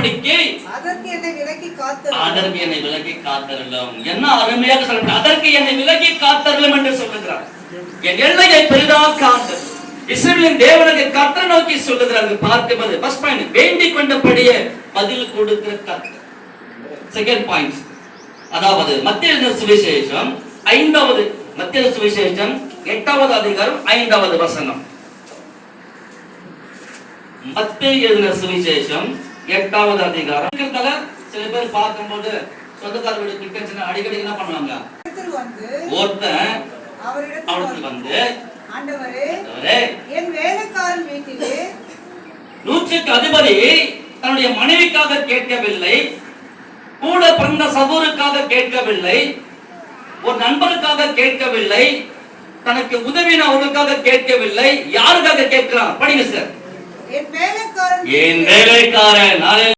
காணாதபடிக்கு அதற்கு என்னை விலக்கி காத்தருளும். என்ன அருமையாக சொல்ற, அதற்கு என்னை விலக்கி காத்தருளும் என்று சொல்லுகிறார். என் எல்லையை பெரிதாக்காது இஸ்ரவேலின் தேவனுக்கு கர்த்தரை நோக்கி சொல்லுகிறார்கள். பார்க்கும்போது ஃபர்ஸ்ட் பாயிண்ட், வேண்டிக் கொண்டபடியே பதில் கொடுக்கிற கர்த்தர். செகண்ட் பாயிண்ட், அதாவது மத்தேயு சுவிசேஷம் 8வது 8வது வசனம். மத்தேயு சுவிசேஷம் 8வது அதிகாரம். சில பேர் பார்க்கும்போது சொந்தக்கார வீடு கிட்ட அடிக்கடி என்ன பண்ணுவாங்க, ஒருத்தன் அவரிடத்தில் வந்து ஆண்டவரே, என் வேலைக்காரன் வீட்டிலே 100க்கு அதிபதி தன்னுடைய மனைவிக்காக கேட்கவில்லை, கூட பிறந்த சகோதரருக்காக கேட்கவில்லை, ஒரு நண்பருக்காக கேட்கவில்லை, தனக்கு உதவினவர்களுக்காக கேட்கவில்லை. யாருக்காக கேட்கிறான்? படிங்க சார். என் வேலைக்காரன்